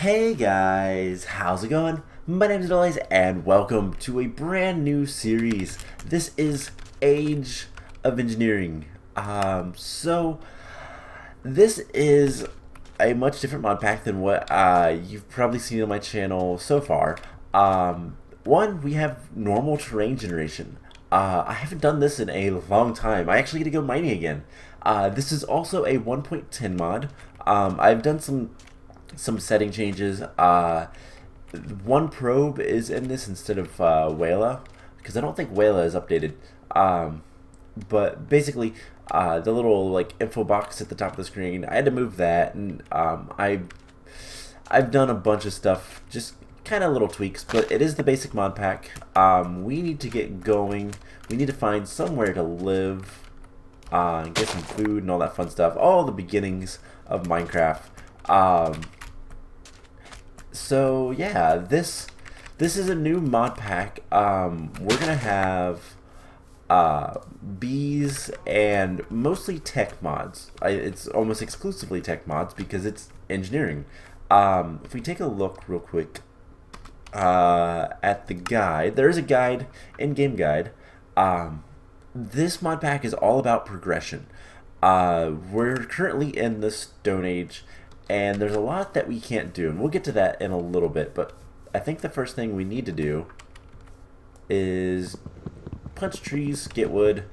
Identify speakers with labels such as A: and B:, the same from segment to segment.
A: Hey guys, how's it going? My name is Elias and welcome to a brand new series. This is Age of Engineering. So this is a much different mod pack than what you've probably seen on my channel so far. One, we have normal terrain generation. I haven't done this in a long time. I actually get to go mining again. This is also a 1.10 mod. I've done some setting changes. One probe is in this instead of Whala, because I don't think Whala is updated. But basically, the little like info box at the top of the screen, I had to move that, and I've done a bunch of stuff, just kind of little tweaks. But it is the basic mod pack. We need to get going. We need to find somewhere to live, get some food and all that fun stuff. All the beginnings of Minecraft. So yeah, this is a new mod pack. We're gonna have bees and mostly tech mods. It's almost exclusively tech mods because it's engineering. If we take a look real quick at the guide, there is a guide, in-game guide. This mod pack is all about progression. We're currently in the Stone Age, and there's a lot that we can't do, and we'll get to that in a little bit, but I think the first thing we need to do is punch trees, get wood,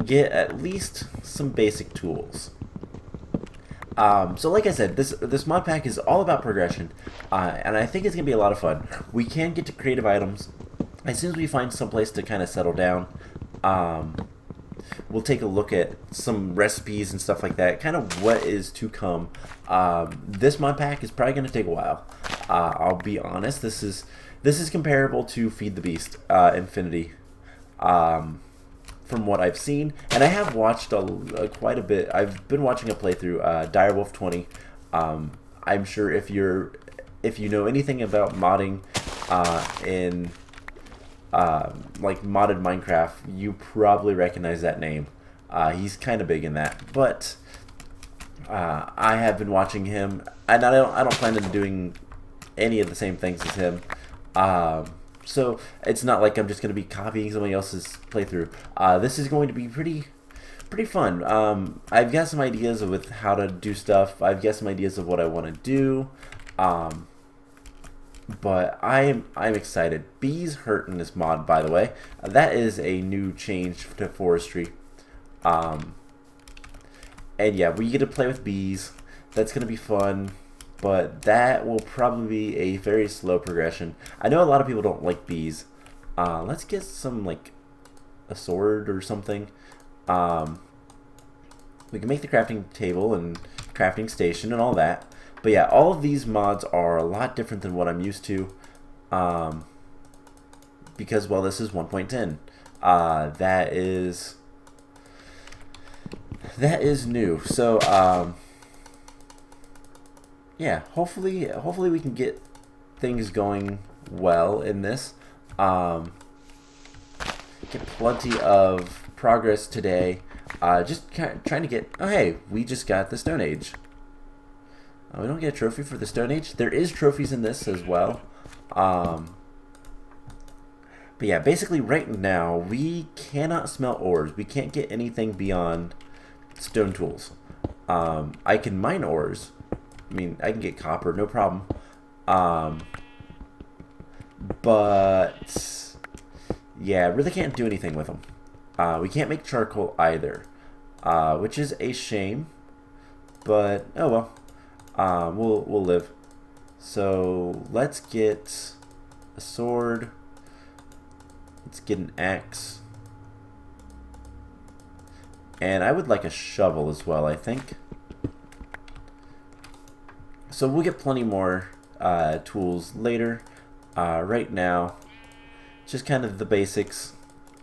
A: get at least some basic tools. So like I said, this mod pack is all about progression, and I think it's going to be a lot of fun. We can get to creative items as soon as we find some place to kind of settle down. We'll take a look at some recipes and stuff like that, kind of what is to come. This mod pack is probably going to take a while. I'll be honest, this is comparable to Feed the Beast Infinity, from what I've seen, and I have watched quite a bit. I've been watching a playthrough, Direwolf 20. I'm sure if you know anything about modding in like modded Minecraft, you probably recognize that name. He's kind of big in that, but I have been watching him, and I don't plan on doing any of the same things as him. So it's not like I'm just going to be copying somebody else's playthrough. This is going to be pretty fun. I've got some ideas with how to do stuff. I've got some ideas of what I want to do. But I'm excited. Bees hurt in this mod, by the way. That is a new change to forestry. And yeah, we get to play with bees. That's gonna be fun, but that will probably be a very slow progression. I know a lot of people don't like bees. Let's get some, like, a sword or something. We can make the crafting table and crafting station and all that. But yeah, all of these mods are a lot different than what I'm used to, because, well, this is 1.10. That is new. So yeah, hopefully we can get things going well in this. Get plenty of progress today. Just kind of trying to get. Oh hey, we just got the Stone Age. We don't get a trophy for the Stone Age. There is trophies in this as well. But yeah, basically right now, we cannot smelt ores. We can't get anything beyond stone tools. I can mine ores. I mean, I can get copper, no problem. But yeah, really can't do anything with them. We can't make charcoal either, which is a shame. But oh well. We'll live. So let's get a sword. Let's get an axe. And I would like a shovel as well, I think. So we'll get plenty more tools later. Right now, just kind of the basics.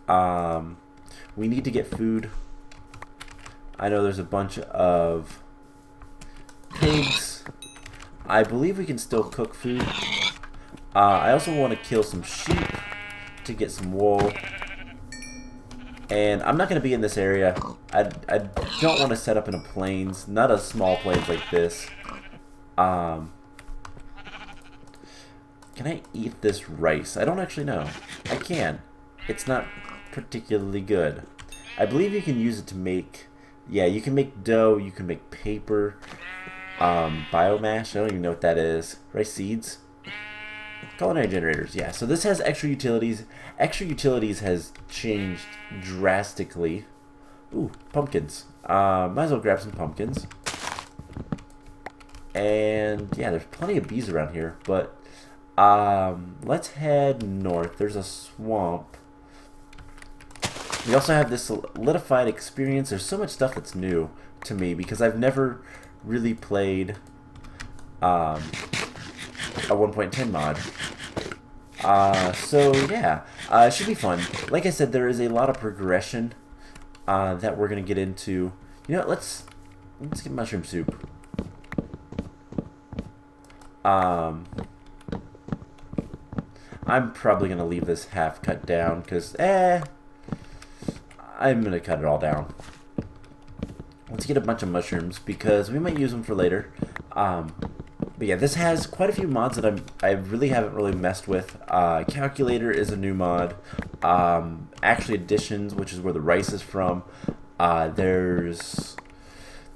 A: We need to get food. I know there's a bunch of pigs. I believe we can still cook food. I also want to kill some sheep to get some wool. And I'm not going to be in this area. I don't want to set up in a plains, not a small plains like this. Can I eat this rice? I don't actually know. I can. It's not particularly good. I believe you can use it to make... Yeah, you can make dough, you can make paper, biomass, I don't even know what that is. Rice seeds? Culinary generators, yeah. So this has extra utilities. Extra utilities has changed drastically. Ooh, pumpkins. Might as well grab some pumpkins. And yeah, there's plenty of bees around here, but let's head north. There's a swamp. We also have this solidified experience. There's so much stuff that's new to me because I've never really played a 1.10 mod. So yeah, it should be fun. Like I said, there is a lot of progression that we're gonna get into. You know, let's get mushroom soup. I'm probably gonna leave this half cut down because I'm going to cut it all down. Let's get a bunch of mushrooms because we might use them for later. But yeah, this has quite a few mods that I really haven't really messed with. Calculator is a new mod. Actually, additions, which is where the rice is from. There's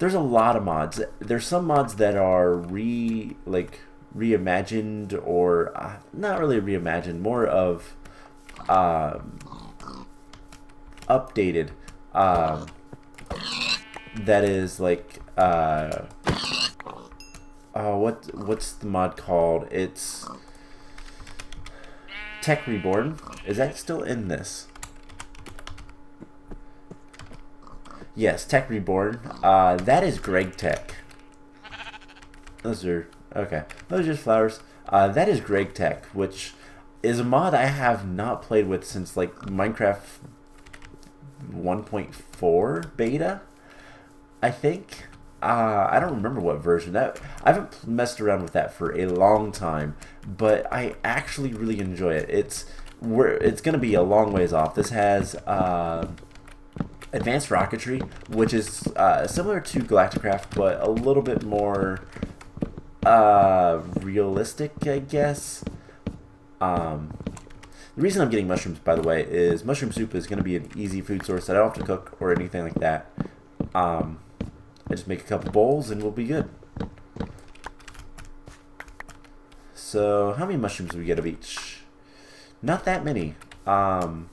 A: a lot of mods. There's some mods that are reimagined or not really reimagined, more of updated, that is like what's the mod called? It's Tech Reborn. Is that still in this? Yes, Tech Reborn. That is Greg Tech. Those are okay. Those are just flowers. That is Greg Tech, which is a mod I have not played with since like Minecraft 1.4 beta, I think. I don't remember what version. I haven't messed around with that for a long time, but I actually really enjoy it. It's going to be a long ways off. This has advanced rocketry, which is similar to Galacticraft, but a little bit more realistic, I guess. The reason I'm getting mushrooms, by the way, is mushroom soup is going to be an easy food source that I don't have to cook or anything like that. I just make a couple bowls and we'll be good. So, how many mushrooms do we get of each? Not that many. I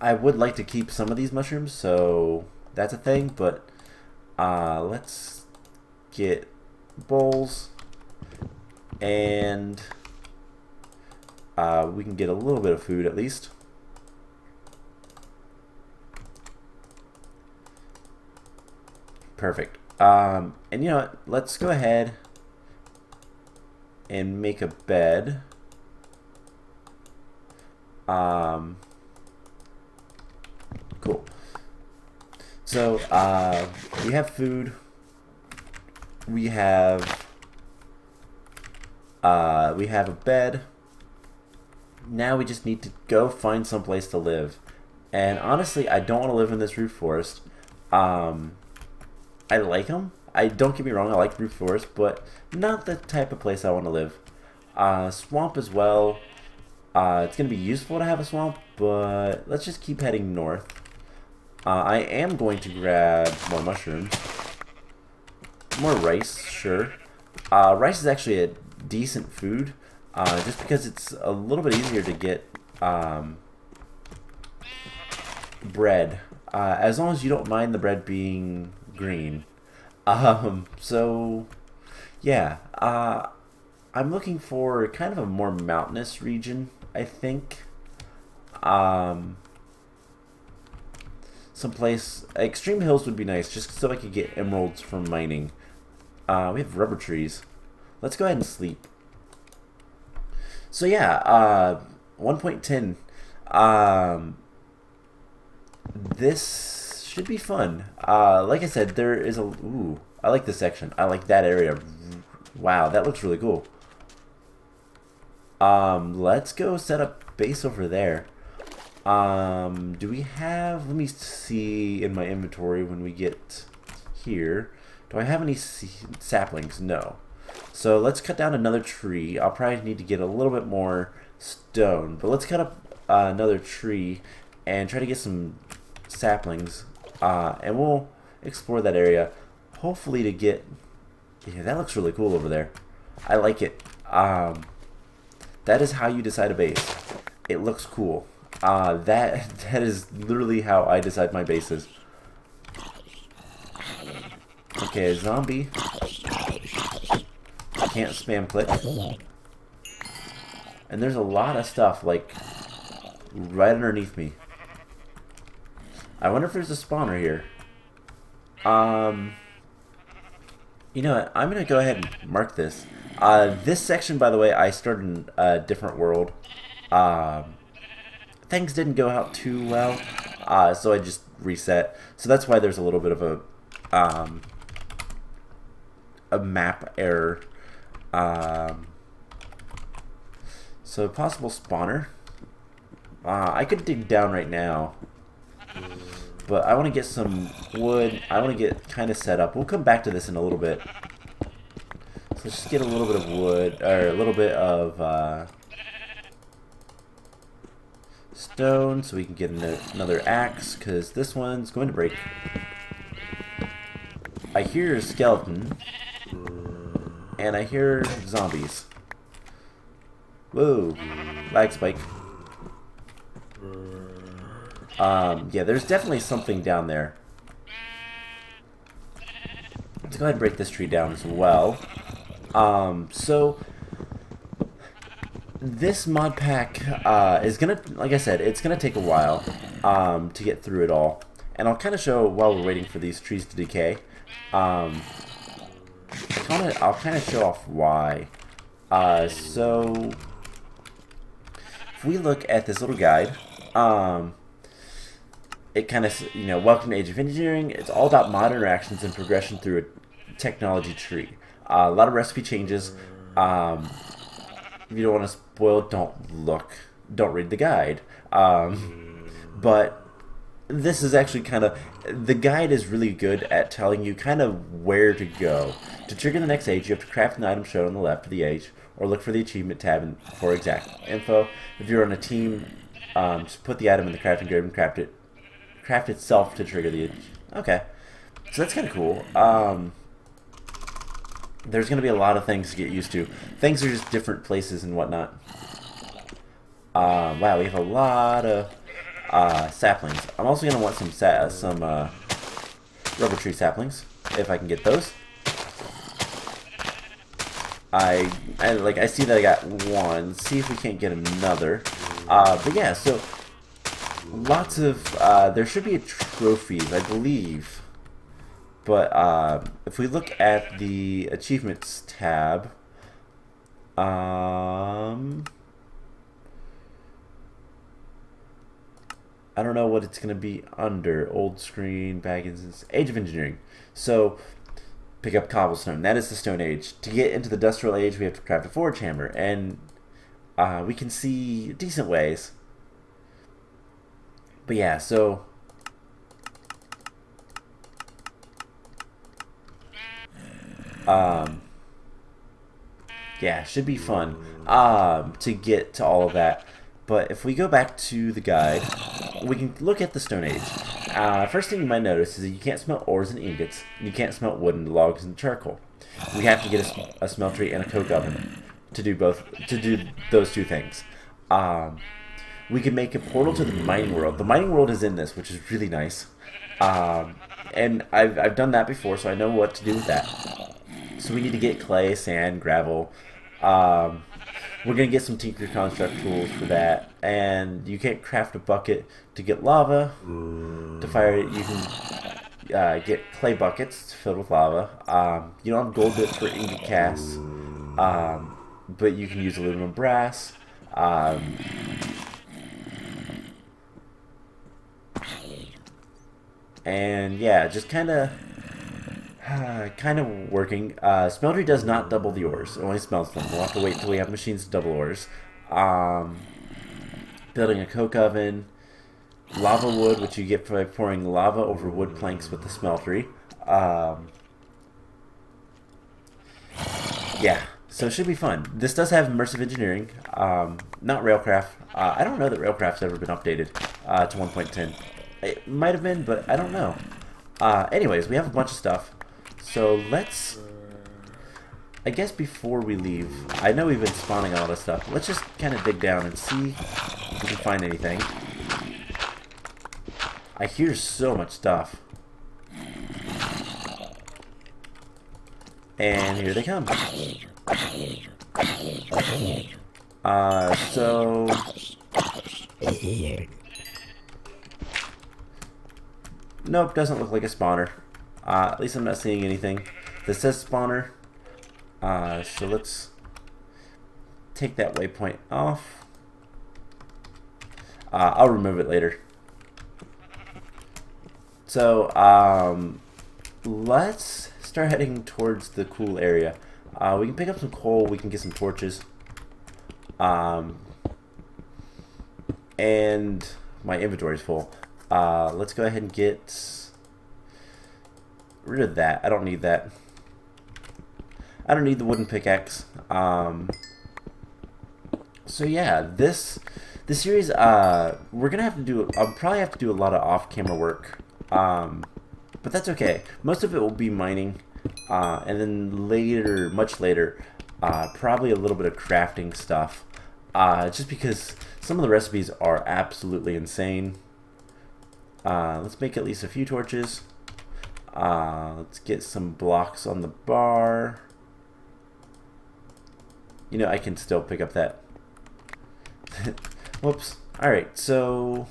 A: would like to keep some of these mushrooms, so that's a thing, but let's get bowls and... we can get a little bit of food at least. Perfect. And you know what? Let's go ahead and make a bed. Cool. So we have food. We have a bed. Now we just need to go find some place to live. And honestly, I don't want to live in this root forest. I like them. Don't get me wrong, I like root forest, but not the type of place I want to live. Swamp as well. It's going to be useful to have a swamp, but let's just keep heading north. I am going to grab more mushrooms. More rice, sure. Rice is actually a decent food. Just because it's a little bit easier to get bread, as long as you don't mind the bread being green. So yeah, I'm looking for kind of a more mountainous region, I think. Someplace, Extreme Hills would be nice, just so I could get emeralds from mining. We have rubber trees. Let's go ahead and sleep. So yeah, 1.10. This should be fun. Like I said, there is a... Ooh, I like this section. I like that area. Wow, that looks really cool. Let's go set up base over there. Do we have... Let me see in my inventory when we get here. Do I have any saplings? No. So let's cut down another tree. I'll probably need to get a little bit more stone, but let's cut up another tree and try to get some saplings, and we'll explore that area, hopefully to get... Yeah, that looks really cool over there. I like it. That is how you decide a base. It looks cool. That is literally how I decide my bases. Okay, a zombie. I can't spam click. And there's a lot of stuff, like, right underneath me. I wonder if there's a spawner here. You know what? I'm going to go ahead and mark this. This section, by the way, I started in a different world. Things didn't go out too well, so I just reset. So that's why there's a little bit of a map error. So possible spawner. I could dig down right now, but I want to get some wood. I want to get kind of set up. We'll come back to this in a little bit. So let's just get a little bit of wood, or a little bit of stone, so we can get another axe, because this one's going to break. I hear a skeleton, and I hear zombies. Whoa, lag spike. Yeah, there's definitely something down there. Let's go ahead and break this tree down as well. So this mod pack is gonna, like I said, it's gonna take a while to get through it all, and I'll kind of show while we're waiting for these trees to decay. I'll kind of show off why. So if we look at this little guide, it kind of, you know, welcome to Age of Engineering. It's all about mod interactions and progression through a technology tree. A lot of recipe changes. If you don't want to spoil, don't read the guide. But this is actually kind of, the guide is really good at telling you kind of where to go. To trigger the next age, you have to craft an item shown on the left of the age, or look for the achievement tab for exact info. If you're on a team, just put the item in the crafting grid and craft itself to trigger the age. Okay, so that's kind of cool. There's going to be a lot of things to get used to. Things are just different places and whatnot. Wow, we have a lot of saplings. I'm also going to want some rubber tree saplings, if I can get those. I see that I got one. See if we can't get another. But yeah, so lots of there should be trophies, I believe. But if we look at the achievements tab, I don't know what it's going to be under. Old screen, Baggins, Age of Engineering. So pick up cobblestone. That is the Stone Age. To get into the Industrial Age, we have to craft a forge hammer, and we can see decent ways. But yeah, so yeah, should be fun to get to all of that. But if we go back to the guide, we can look at the Stone Age. First thing you might notice is that you can't smelt ores and ingots, and you can't smelt wood and logs and charcoal. We have to get a smeltery and a coke oven to do those two things. We can make a portal to the mining world. The mining world is in this, which is really nice. And I've done that before, so I know what to do with that. So we need to get clay, sand, gravel. We're going to get some Tinker Construct tools for that. And you can't craft a bucket to get lava. To fire it, you can get clay buckets filled with lava. You don't have gold bit for ingot casts. But you can use aluminum brass. And yeah, just kind of working. Smeltery does not double the ores; it only smelts them. We'll have to wait till we have machines to double ores. Building a coke oven, lava wood, which you get by pouring lava over wood planks with the smeltery. Yeah, so it should be fun. This does have immersive engineering, not Railcraft. I don't know that Railcraft's ever been updated to 1.10. It might have been, but I don't know. Anyways, we have a bunch of stuff. So let's, I guess before we leave, I know we've been spawning all this stuff. Let's just kind of dig down and see if we can find anything. I hear so much stuff. And here they come. So... Nope, doesn't look like a spawner. At least I'm not seeing anything. This says spawner. So let's take that waypoint off. I'll remove it later. So, let's start heading towards the cool area. We can pick up some coal, we can get some torches. And my inventory's full. Let's go ahead and get rid of that. I don't need that. I don't need the wooden pickaxe. So yeah, this series, we're gonna have to do. I'll probably have to do a lot of off-camera work. But that's okay. Most of it will be mining, and then later, much later, probably a little bit of crafting stuff. Just because some of the recipes are absolutely insane. Let's make at least a few torches. Let's get some blocks on the bar. You know, I can still pick up that. Whoops. Alright, so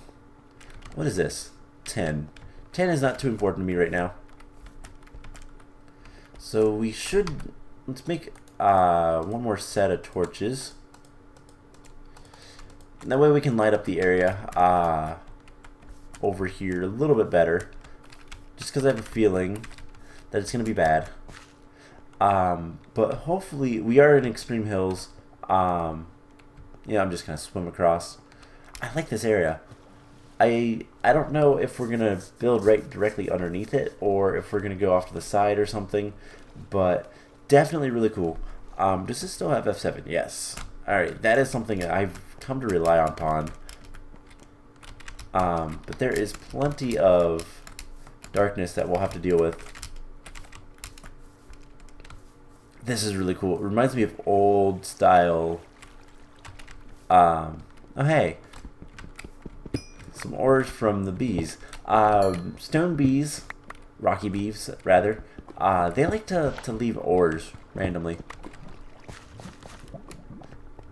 A: what is this? 10. 10 is not too important to me right now. So we should, let's make one more set of torches. That way we can light up the area over here a little bit better. Just because I have a feeling that it's going to be bad. But hopefully, we are in Extreme Hills. Yeah, I'm just going to swim across. I like this area. I don't know if we're going to build right directly underneath it or if we're going to go off to the side or something, but definitely really cool. Does this still have F7? Yes. Alright, that is something I've come to rely upon. But there is plenty of darkness that we'll have to deal with. This is really cool. It reminds me of old style. Oh hey. Some ores from the bees. Stone bees, rocky bees rather, they like to leave ores randomly.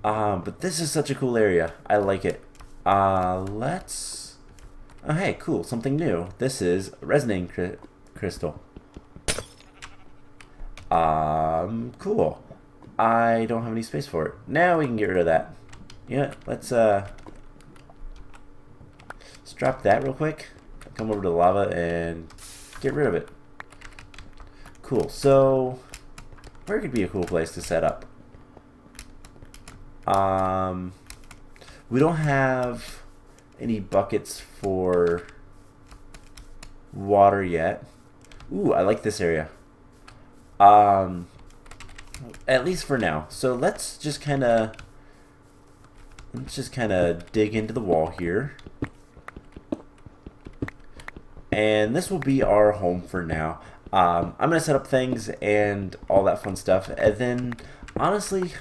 A: But this is such a cool area. I like it. Let's... Oh hey, cool, something new. This is a resonating crystal. Cool. I don't have any space for it. Now we can get rid of that. Yeah, let's drop that real quick. Come over to the lava and get rid of it. Cool. So, where could be a cool place to set up? We don't have any buckets for water yet. Ooh, I like this area. At least for now. So let's just kind of dig into the wall here. And this will be our home for now. I'm going to set up things and all that fun stuff. And then, honestly,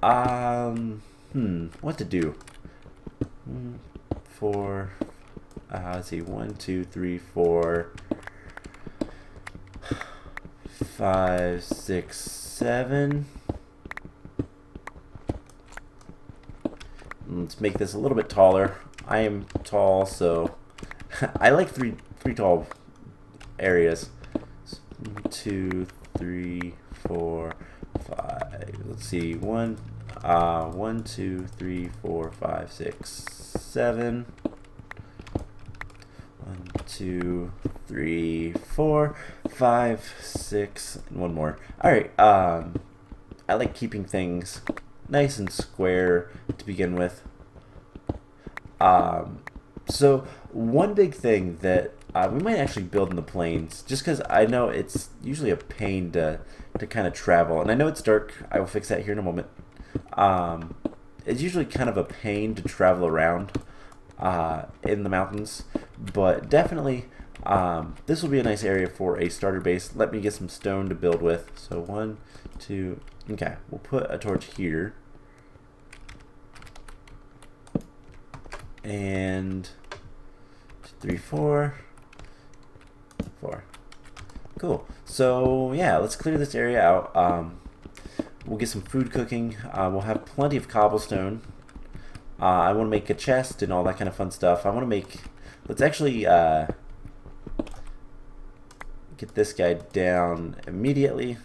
A: what to do? Let's see, 1, 2, 3, 4, 5, 6, 7. Let's make this a little bit taller. I am tall, so I like three tall areas. 2, 3, 4, 5. Let's see, 1, 2, 3, 4, 5, 6, 7. 1, 2, 3, 4, 5, 6, and one more. Alright, I like keeping things nice and square to begin with. So one big thing that we might actually build in the plains, just because I know it's usually a pain to to kind of travel. And I know it's dark. I will fix that here in a moment. It's usually kind of a pain to travel around in the mountains, but definitely this will be a nice area for a starter base. Let me get some stone to build with. So 1, 2, okay, we'll put a torch here. And 3, 4. Cool. So yeah, let's clear this area out. We'll get some food cooking. We'll have plenty of cobblestone. I want to make a chest and all that kind of fun stuff. I want to make... Let's actually get this guy down immediately.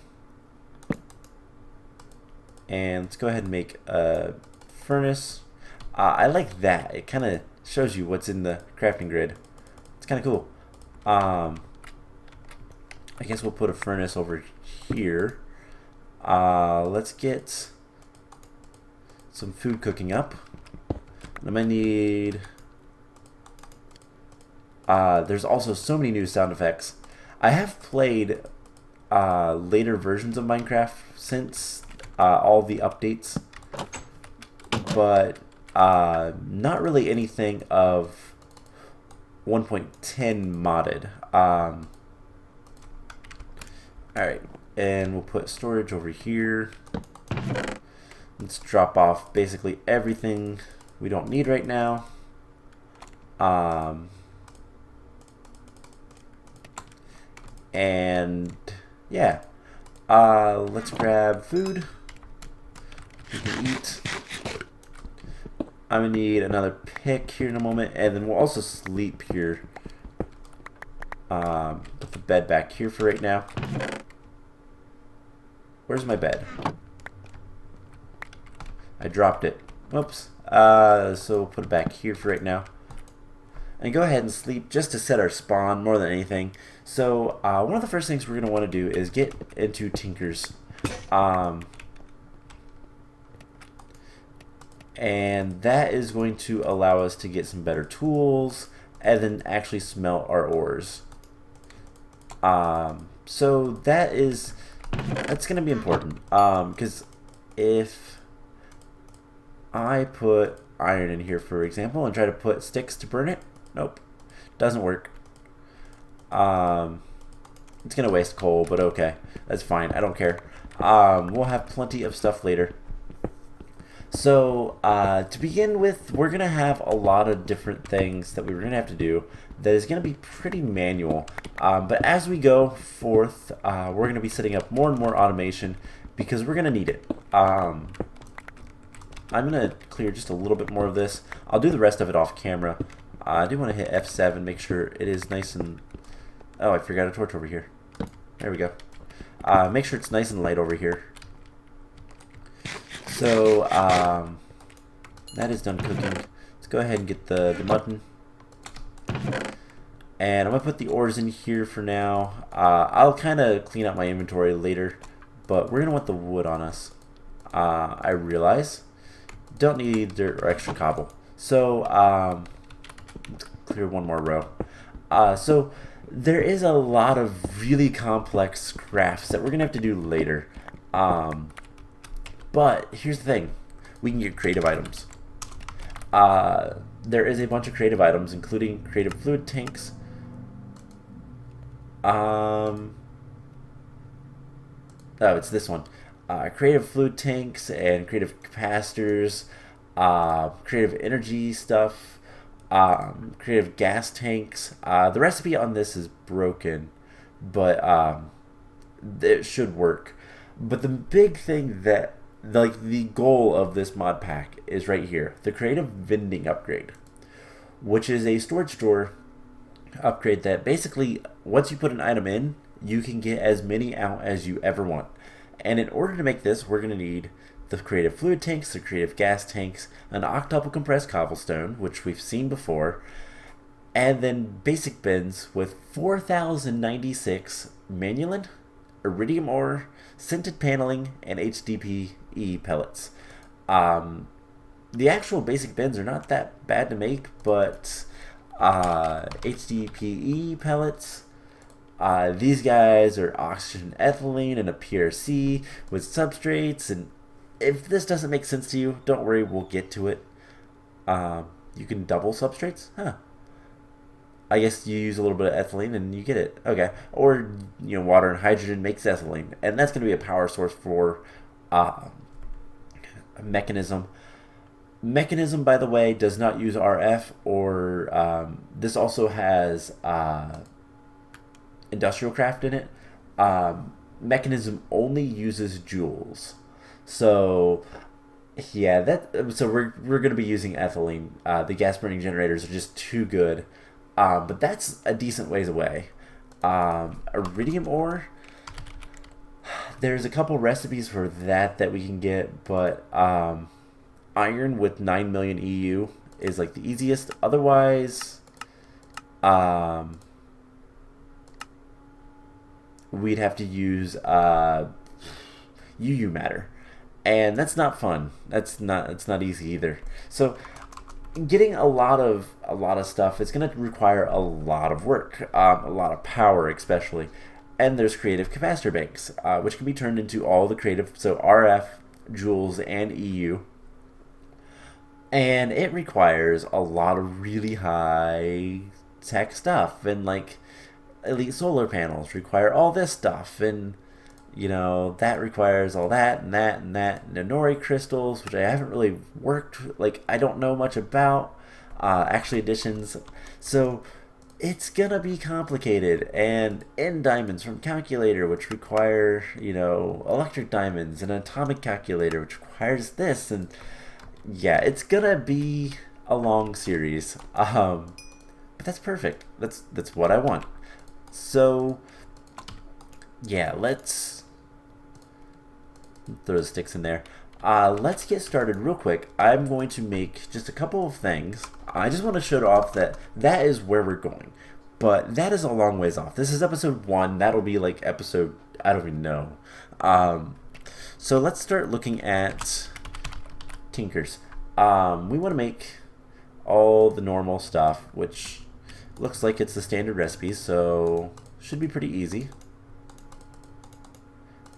A: And let's go ahead and make a furnace. I like that. It kind of shows you what's in the crafting grid. It's kind of cool. I guess we'll put a furnace over here. Let's get some food cooking up. I'm gonna need... there's also so many new sound effects. I have played later versions of Minecraft since all the updates, but not really anything of 1.10 modded. Alright, and we'll put storage over here. Let's drop off basically everything we don't need right now. And yeah, let's grab food. We can eat. I'm gonna need another pick here in a moment, and then we'll also sleep here. Put the bed back here for right now. Where's my bed? I dropped it. Whoops. So we'll put it back here for right now. And go ahead and sleep just to set our spawn more than anything. So one of the first things we're going to want to do is get into Tinkers. And that is going to allow us to get some better tools and then actually smelt our ores. So that's going to be important, because if I put iron in here, for example, and try to put sticks to burn it, nope, doesn't work. It's going to waste coal, but okay, that's fine, I don't care. We'll have plenty of stuff later. So to begin with, we're going to have a lot of different things that we're going to have to do that is going to be pretty manual. But as we go forth, we're going to be setting up more and more automation because we're going to need it. I'm going to clear just a little bit more of this. I'll do the rest of it off camera. I do want to hit F7, make sure it is nice and... Oh, I forgot a torch over here. There we go. Make sure it's nice and light over here. So, that is done cooking. Let's go ahead and get the mutton. And I'm going to put the ores in here for now. I'll kind of clean up my inventory later, but we're going to want the wood on us. I realize. Don't need dirt or extra cobble. So, let's clear one more row. So, there is a lot of really complex crafts that we're going to have to do later. But here's the thing, we can get creative items. There is a bunch of creative items, including creative fluid tanks. Oh, it's this one. Creative fluid tanks and creative capacitors, creative energy stuff, creative gas tanks. The recipe on this is broken, but it should work. But the big thing that the goal of this mod pack is right here, the creative vending upgrade, which is a storage store upgrade that basically once you put an item in, you can get as many out as you ever want. And in order to make this, we're going to need the creative fluid tanks, the creative gas tanks, an octuple compressed cobblestone, which we've seen before, and then basic bins with 4,096 manulin, iridium ore, sintered paneling, and HDPE pellets. The actual basic bins are not that bad to make, but HDPE pellets These guys are oxygen, ethylene, and a PRC with substrates. And if this doesn't make sense to you, don't worry, we'll get to it. You can double substrates? Huh. I guess you use a little bit of ethylene and you get it. Okay. Or, water and hydrogen makes ethylene. And that's going to be a power source for a mechanism. Mechanism, by the way, does not use RF or this also has industrial craft in it. Mechanism only uses joules. So yeah, so we're going to be using ethylene. The gas burning generators are just too good. But that's a decent ways away. Iridium ore, there's a couple recipes for that we can get, but iron with 9 million EU is like the easiest. Otherwise, we'd have to use UU matter, and that's not fun. It's not easy either. So getting a lot of stuff, it's going to require a lot of work, a lot of power especially. And there's creative capacitor banks, which can be turned into all the creative, so RF, joules, and EU. And it requires a lot of really high tech stuff, and like elite solar panels require all this stuff, and that requires all that and that and that. Nonori crystals, which I haven't really worked, like I don't know much about, actually additions. So it's gonna be complicated. And N diamonds from calculator, which require, electric diamonds, and an atomic calculator, which requires this. And yeah, it's gonna be a long series. But that's perfect. That's what I want. So yeah, let's throw the sticks in there. Let's get started real quick. I'm going to make just a couple of things. I just want to show off that is where we're going. But that is a long ways off. This is episode 1. That'll be like episode, I don't even know. So let's start looking at tinkers. We want to make all the normal stuff, which looks like it's the standard recipe, so should be pretty easy.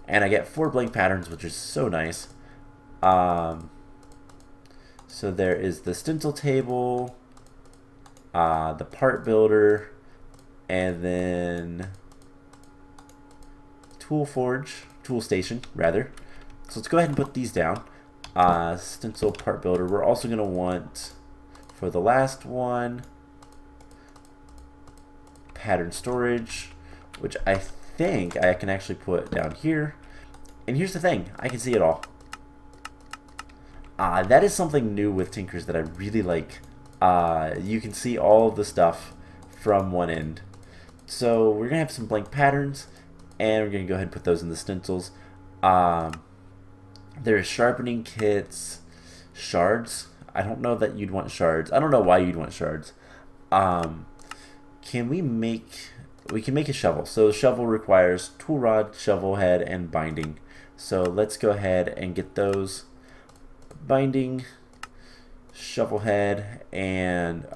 A: And I get 4 blank patterns, which is so nice. So there is the stencil table, the part builder, and then tool station, rather. So let's go ahead and put these down. Stencil part builder. We're also going to want, for the last one, pattern storage, which I think I can actually put down here. And here's the thing, I can see it all. That is something new with Tinkers that I really like. You can see all of the stuff from one end. So we're going to have some blank patterns, and we're going to go ahead and put those in the stencils. There's sharpening kits, shards. I don't know that you'd want shards. I don't know why you'd want shards. We can make a shovel. So the shovel requires tool rod, shovel head, and binding. So let's go ahead and get those. Binding, shovel head, and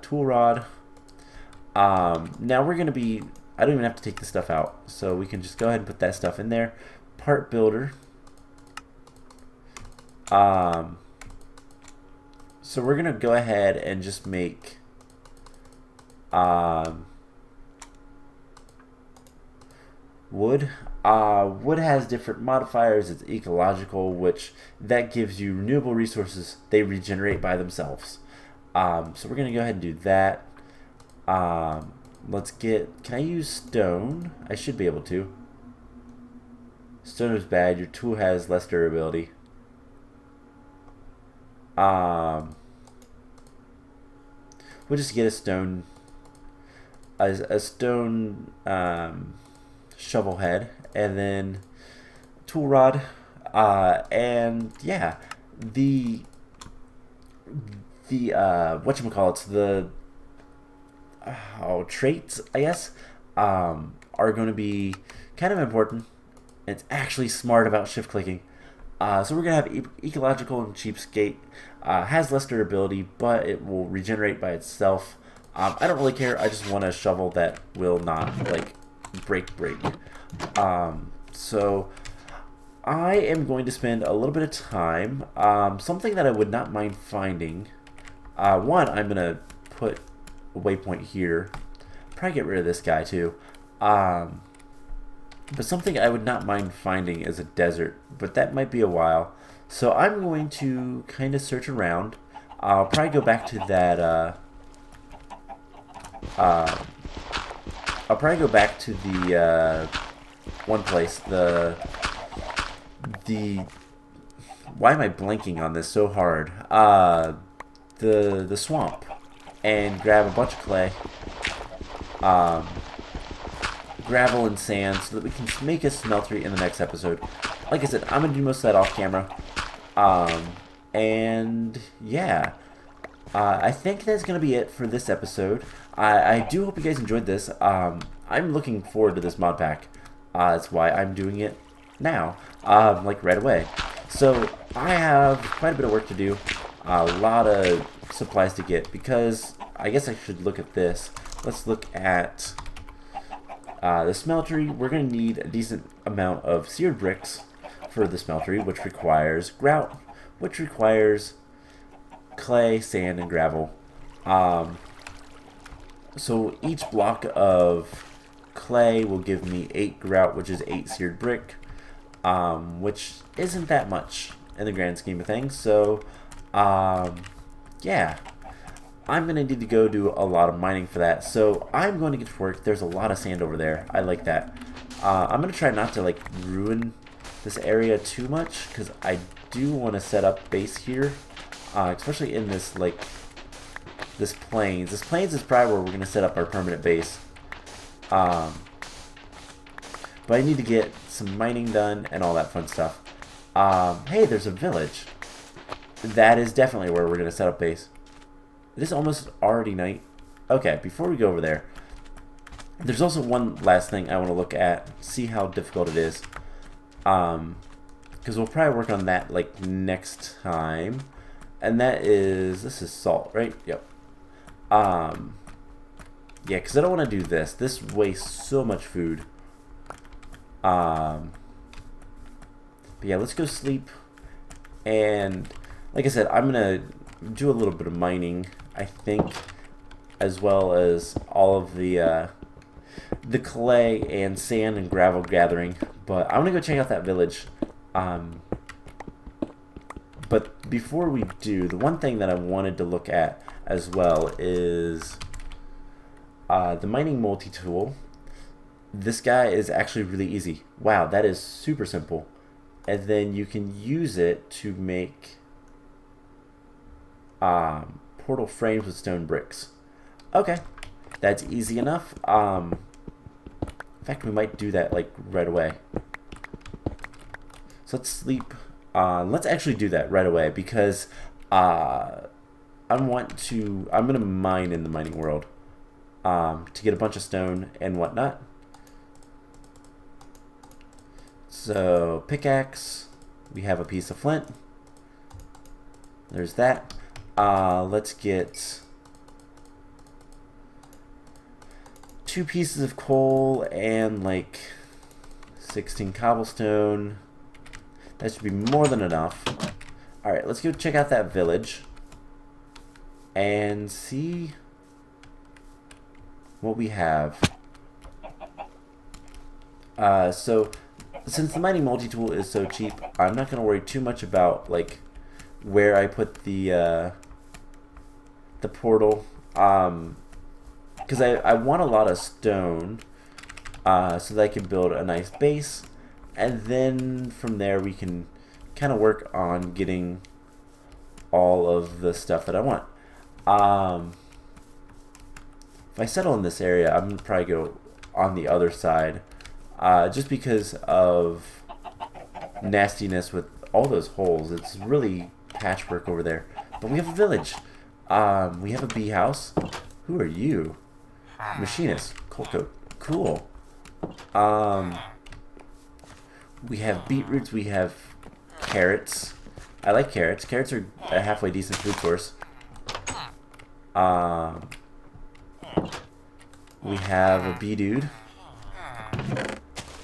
A: tool rod. Now we're going to be, I don't even have to take the stuff out. So we can just go ahead and put that stuff in there. Part builder. So we're going to go ahead and just make wood. Wood has different modifiers. It's ecological, which that gives you renewable resources. They regenerate by themselves. So we're going to go ahead and do that. Can I use stone? I should be able to. Stone is bad. Your tool has less durability. We'll just get a stone shovel head, and then tool rod, and yeah, the whatchamacallits, the traits, I guess, are going to be kind of important. It's actually smart about shift clicking. So we're going to have ecological and cheapskate. Has less durability, but it will regenerate by itself. I don't really care. I just want a shovel that will not, like, break. So I am going to spend a little bit of time. Something that I would not mind finding. One, I'm going to put a waypoint here. Probably get rid of this guy too. But something I would not mind finding is a desert. But that might be a while. So I'm going to kind of search around. I'll probably go back to that... I'll probably go back to the one place, the why am I blanking on this so hard? The swamp, and grab a bunch of clay, gravel and sand, so that we can make a smeltery in the next episode. Like I said, I'm gonna do most of that off camera, and yeah. I think that's going to be it for this episode. I do hope you guys enjoyed this. I'm looking forward to this mod pack. That's why I'm doing it now, like right away. So I have quite a bit of work to do, a lot of supplies to get, because I guess I should look at this. Let's look at the smeltery. We're going to need a decent amount of seared bricks for the smeltery, which requires grout, which requires clay, sand, and gravel. So each block of clay will give me 8 grout, which is 8 seared brick, which isn't that much in the grand scheme of things. So yeah, I'm gonna need to go do a lot of mining for that. So I'm going to get to work. There's a lot of sand over there. I like that. I'm gonna try not to like ruin this area too much, because I do want to set up base here. Especially in this, like, this plains. This plains is probably where we're going to set up our permanent base. But I need to get some mining done and all that fun stuff. Hey, there's a village. That is definitely where we're going to set up base. It is almost already night. Okay, before we go over there, there's also one last thing I want to look at. See how difficult it is. Because we'll probably work on that, like, next time. And that is, this is salt, right? Yep. Yeah, because I don't want to do this. This wastes so much food. But yeah, let's go sleep. And like I said, I'm going to do a little bit of mining, I think, as well as all of the clay and sand and gravel gathering. But I'm going to go check out that village. But before we do, the one thing that I wanted to look at as well is the mining multi-tool. This guy is actually really easy. Wow, that is super simple. And then you can use it to make portal frames with stone bricks. Okay, that's easy enough. In fact, we might do that like right away. So let's sleep. Let's actually do that right away, because I'm gonna mine in the mining world to get a bunch of stone and whatnot. So pickaxe, we have a piece of flint. There's that. Let's get 2 pieces of coal and like 16 cobblestone. That should be more than enough. Alright, let's go check out that village and see what we have. So since the mining multi-tool is so cheap, I'm not going to worry too much about like where I put the portal, because I want a lot of stone so that I can build a nice base. And then from there we can kind of work on getting all of the stuff that I want. If I settle in this area, I'm going to probably go on the other side, just because of nastiness with all those holes. It's really patchwork over there. But we have a village. We have a bee house. Who are you? Machinist. Cold coat. Cool. We have beetroots, we have carrots. I like carrots. Carrots are a halfway decent food source. We have a bee dude.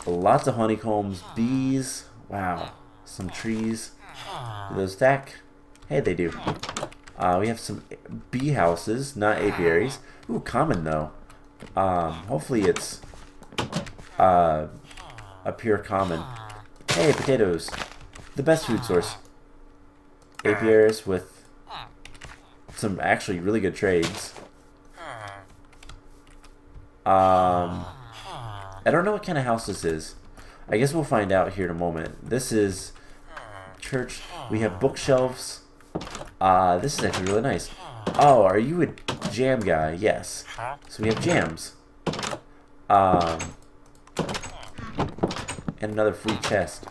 A: Lots of honeycombs, bees. Wow. Some trees. Do those stack? Hey, they do. We have some bee houses, not apiaries. Ooh, common though. Hopefully it's a pure common. Hey, potatoes. The best food source. Apiaries with some actually really good trades. I don't know what kind of house this is. I guess we'll find out here in a moment. This is church. We have bookshelves. This is actually really nice. Oh, are you a jam guy? Yes. So we have jams. And another free chest.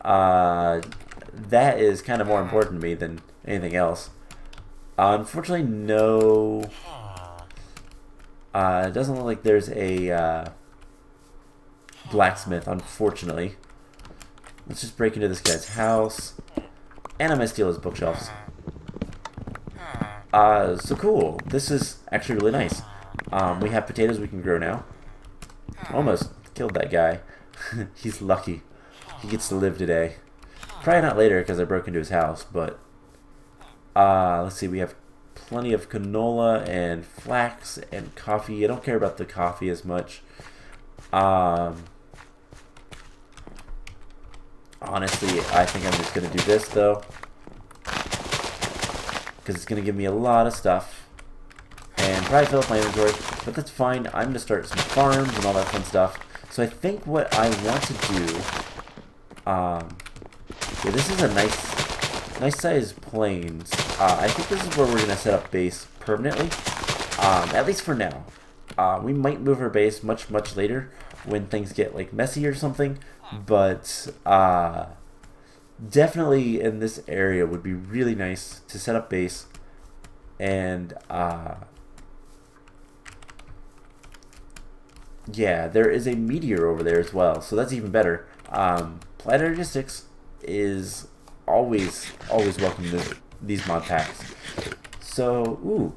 A: That is kind of more important to me than anything else. Unfortunately, no. It doesn't look like there's a blacksmith, unfortunately. Let's just break into this guy's house. And I'm going to steal his bookshelves. So cool. This is actually really nice. We have potatoes we can grow now. Almost killed that guy. He's lucky. He gets to live today. Probably not later because I broke into his house, but let's see, we have plenty of canola and flax and coffee. I don't care about the coffee as much. Honestly, I think I'm just going to do this though, because it's going to give me a lot of stuff and probably fill up my inventory, but that's fine. I'm going to start some farms and all that fun stuff. So I think what I want to do, yeah, this is a nice size plains. I think this is where we're going to set up base permanently, at least for now. We might move our base much later when things get like messy or something, but definitely in this area would be really nice to set up base. And yeah, there is a meteor over there as well, so that's even better. Planetary logistics is always welcome to these mod packs. So, ooh,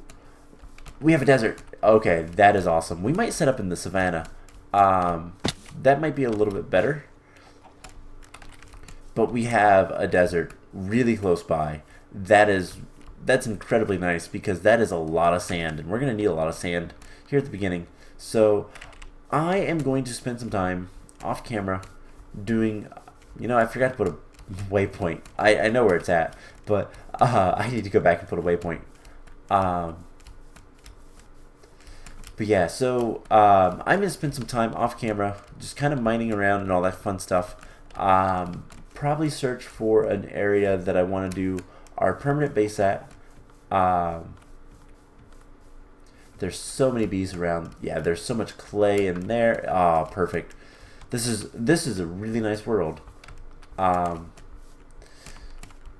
A: we have a desert. Okay, that is awesome. We might set up in the savannah. That might be a little bit better. But we have a desert really close by. That's incredibly nice because that is a lot of sand, and we're going to need a lot of sand here at the beginning. So I am going to spend some time off camera doing, you know, I forgot to put a waypoint. I know where it's at, but I need to go back and put a waypoint. But yeah, so I'm going to spend some time off camera just kind of mining around and all that fun stuff. Probably search for an area that I want to do our permanent base at. There's so many bees around. Yeah, there's so much clay in there. Ah, perfect. This is a really nice world.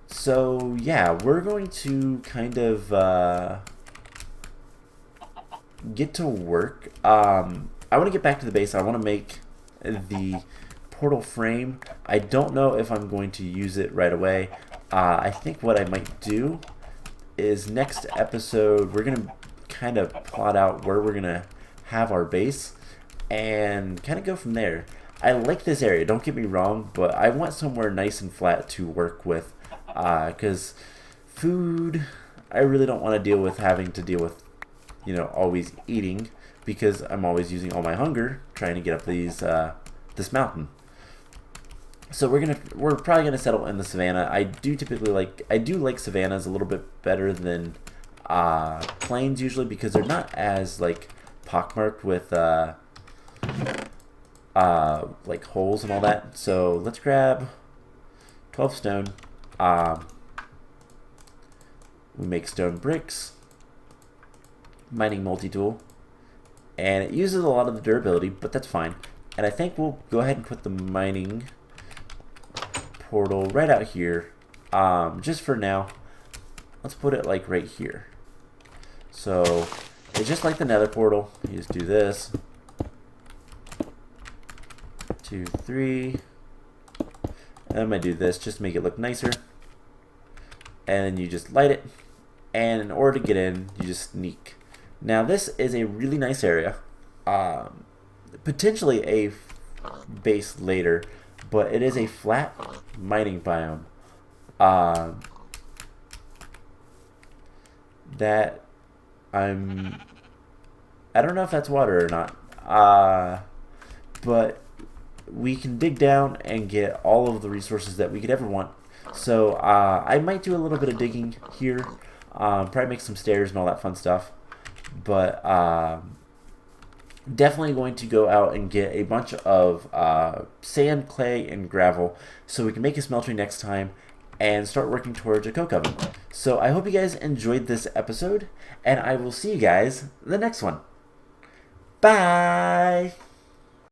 A: So yeah, we're going to kind of get to work. I want to get back to the base. I want to make the portal frame. I don't know if I'm going to use it right away. I think what I might do is next episode we're gonna kind of plot out where we're gonna have our base and kind of go from there. I like this area, don't get me wrong, but I want somewhere nice and flat to work with, because food, I really don't want to deal with having to deal with, you know, always eating, because I'm always using all my hunger trying to get up these this mountain. So we're probably gonna settle in the savannah. I do like savannas a little bit better than plains usually, because they're not as like pockmarked with like holes and all that. So let's grab 12 stone. We make stone bricks, mining multi-tool, and it uses a lot of the durability, but that's fine. And I think we'll go ahead and put the mining portal right out here, just for now. Let's put it like right here. So it's just like the nether portal. You just do this, 2, 3, and I'm gonna do this just to make it look nicer, and then you just light it, and in order to get in you just sneak. Now this is a really nice area, potentially a base later, but it is a flat mining biome. That I don't know if that's water or not. But we can dig down and get all of the resources that we could ever want. So I might do a little bit of digging here, probably make some stairs and all that fun stuff. But definitely going to go out and get a bunch of sand, clay, and gravel so we can make a smeltery next time and start working towards a coke oven. So I hope you guys enjoyed this episode, and I will see you guys in the next one. Bye!